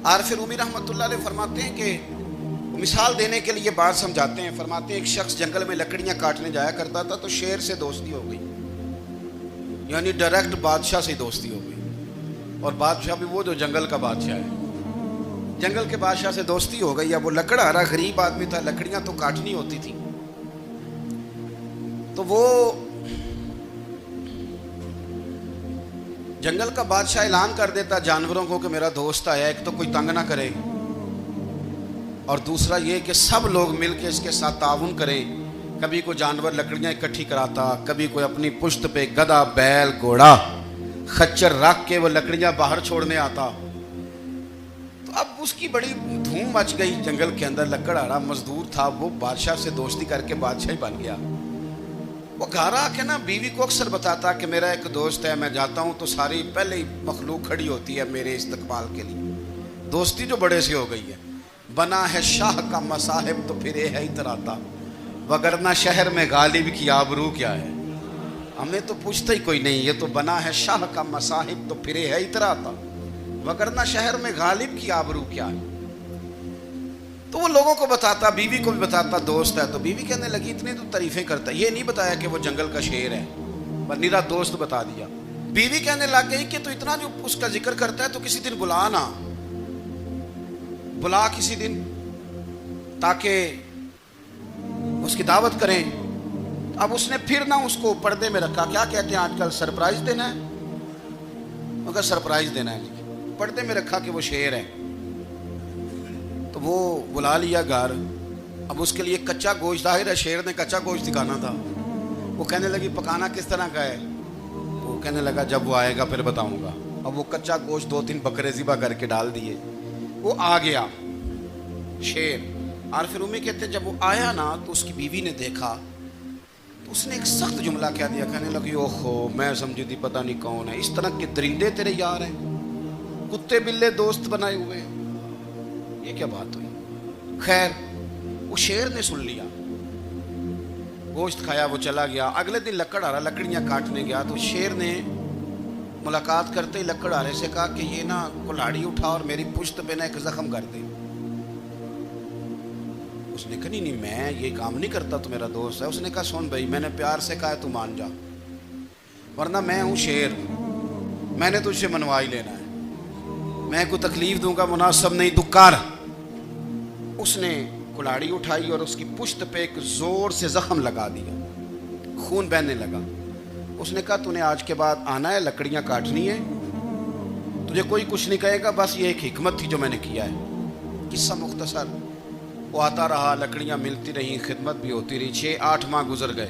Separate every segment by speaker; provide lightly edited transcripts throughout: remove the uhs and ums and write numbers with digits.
Speaker 1: عارف رومی رحمۃ اللہ علیہ فرماتے ہیں کہ مثال دینے کے لیے بات سمجھاتے ہیں. فرماتے ہیں ایک شخص جنگل میں لکڑیاں کاٹنے جایا کرتا تھا تو شیر سے دوستی ہو گئی, یعنی ڈائریکٹ بادشاہ سے دوستی ہو گئی. اور بادشاہ بھی وہ جو جنگل کا بادشاہ ہے, جنگل کے بادشاہ سے دوستی ہو گئی. اب وہ لکڑہارا غریب آدمی تھا, لکڑیاں تو کاٹنی ہوتی تھی. تو وہ جنگل کا بادشاہ اعلان کر دیتا جانوروں کو کہ میرا دوست آیا, ایک تو کوئی تنگ نہ کرے, اور دوسرا یہ کہ سب لوگ مل کے اس کے ساتھ تعاون کریں. کبھی کوئی جانور لکڑیاں اکٹھی کراتا, کبھی کوئی اپنی پشت پہ گدھا, بیل, گھوڑا, خچر رکھ کے وہ لکڑیاں باہر چھوڑنے آتا. تو اب اس کی بڑی دھوم مچ گئی جنگل کے اندر. لکڑہارا مزدور تھا, وہ بادشاہ سے دوستی کر کے بادشاہ ہی بن گیا. وہ گھر آ کے نا بیوی کو اکثر بتاتا کہ میرا ایک دوست ہے, میں جاتا ہوں تو ساری پہلے ہی مخلوق کھڑی ہوتی ہے میرے استقبال کے لیے. دوستی جو بڑے سے ہو گئی ہے. بنا ہے شاہ کا مصاحب تو پھر یہ ہے اتراتا, وگرنہ شہر میں غالب کی آبرو کیا ہے. ہمیں تو پوچھتا ہی کوئی نہیں, یہ تو بنا ہے شاہ کا مصاحب تو پھر یہ ہے اتراتا, وگرنہ شہر میں غالب کی آبرو کیا ہے. تو وہ لوگوں کو بتاتا, بیوی کو بھی بتاتا دوست ہے. تو بیوی کہنے لگی اتنی تو تعریفیں کرتا, یہ نہیں بتایا کہ وہ جنگل کا شیر ہے, پر نیرا دوست بتا دیا. بیوی کہنے لگ گئی کہ تو اتنا جو اس کا ذکر کرتا ہے تو کسی دن بلا نا, بلا کسی دن تاکہ اس کی دعوت کریں. اب اس نے پھر نہ اس کو پردے میں رکھا. کیا کہتے ہیں آج کل, سرپرائز دینا ہے, مگر سرپرائز دینا ہے, پردے میں رکھا کہ وہ شیر ہے. تو وہ بلا لیا گھر. اب اس کے لیے کچا گوشت, ظاہر ہے شیر نے کچا گوشت دکھانا تھا. وہ کہنے لگی پکانا کس طرح کا ہے. وہ کہنے لگا جب وہ آئے گا پھر بتاؤں گا. اب وہ کچا گوشت 2-3 بکرے ذبح کر کے ڈال دیے. وہ آ گیا شیر. عارف رومی کہتے جب وہ آیا نا تو اس کی بیوی نے دیکھا تو اس نے ایک سخت جملہ کہہ دیا. کہنے لگی اوہو, میں سمجھی تھی پتہ نہیں کون ہے, اس طرح کے درندے تیرے یار ہیں, کتے بلے دوست بنائے ہوئے ہیں, یہ کیا بات ہوئی. خیر وہ شیر نے سن لیا, گوشت کھایا, وہ چلا گیا. اگلے دن لکڑہارا لکڑیاں کاٹنے گیا تو شیر نے ملاقات کرتے ہی لکڑہارے سے کہا کہ یہ نا کلاڑی اٹھا اور میری پشت پہ نا ایک زخم کر دے. اس نے کہا نہیں میں یہ کام نہیں کرتا, تو میرا دوست ہے. اس نے کہا سن بھائی, میں نے پیار سے کہا ہے تو مان جا, ورنہ میں ہوں شیر, میں نے تجھ سے منوا ہی لینا ہے, میں کوئی تکلیف دوں گا مناسب نہیں, تو کر. اس نے کلاڑی اٹھائی اور اس کی پشت پہ ایک زور سے زخم لگا دیا, خون بہنے لگا. اس نے کہا تو نے آج کے بعد آنا ہے, لکڑیاں کاٹنی ہے, تجھے کوئی کچھ نہیں کہے گا, بس یہ ایک حکمت تھی جو میں نے کیا ہے. قصہ مختصر. وہ آتا رہا, لکڑیاں ملتی رہیں, خدمت بھی ہوتی رہی. 6-8 ماہ گزر گئے.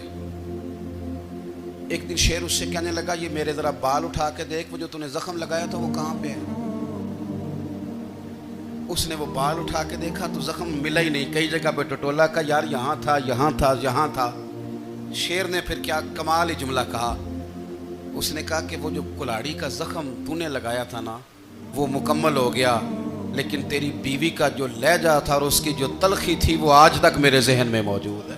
Speaker 1: ایک دن شیر اس سے کہنے لگا یہ میرے ذرا بال اٹھا کے دیکھ, وہ جو تو نے زخم لگایا تھا وہ کہاں پہ ہے. اس نے وہ بال اٹھا کے دیکھا تو زخم ملا ہی نہیں, کئی جگہ پہ ٹٹولا کا, یار یہاں تھا یہاں تھا یہاں تھا. شیر نے پھر کیا کمال ہی جملہ کہا. اس نے کہا کہ وہ جو کلاڑی کا زخم تو نے لگایا تھا نا وہ مکمل ہو گیا, لیکن تیری بیوی کا جو لہجہ تھا اور اس کی جو تلخی تھی وہ آج تک میرے ذہن میں موجود ہے,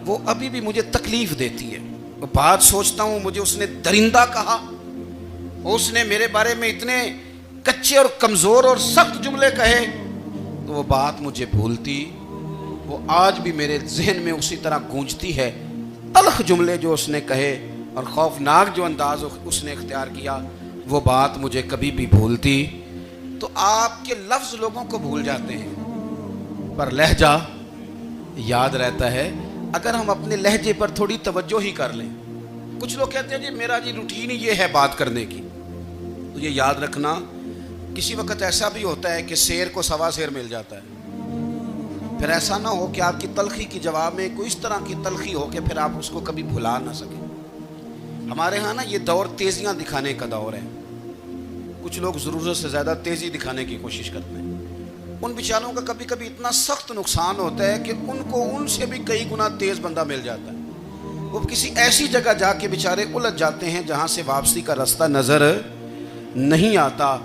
Speaker 1: وہ ابھی بھی مجھے تکلیف دیتی ہے. وہ بات سوچتا ہوں مجھے اس نے درندہ کہا, اس نے میرے بارے میں اتنے کچے اور کمزور اور سخت جملے کہے, تو وہ بات مجھے بھولتی, وہ آج بھی میرے ذہن میں اسی طرح گونجتی ہے. تلخ جملے جو اس نے کہے اور خوفناک جو انداز اس نے اختیار کیا, وہ بات مجھے کبھی بھی بھولتی. تو آپ کے لفظ لوگوں کو بھول جاتے ہیں پر لہجہ یاد رہتا ہے اگر ہم اپنے لہجے پر تھوڑی توجہ ہی کر لیں. کچھ لوگ کہتے ہیں جی میرا جی روٹین ہی یہ ہے بات کرنے کی, تو یہ یاد رکھنا کسی وقت ایسا بھی ہوتا ہے کہ شیر کو سوا شیر مل جاتا ہے. پھر ایسا نہ ہو کہ آپ کی تلخی کی جواب میں کوئی اس طرح کی تلخی ہو کہ پھر آپ اس کو کبھی بھلا نہ سکیں. ہمارے ہاں نا یہ دور تیزیاں دکھانے کا دور ہے. کچھ لوگ ضرورت سے زیادہ تیزی دکھانے کی کوشش کرتے ہیں. ان بیچاروں کا کبھی کبھی اتنا سخت نقصان ہوتا ہے کہ ان کو ان سے بھی کئی گنا تیز بندہ مل جاتا ہے. وہ کسی ایسی جگہ جا کے بیچارے الجھ جاتے ہیں جہاں سے واپسی کا راستہ نظر نہیں آتا.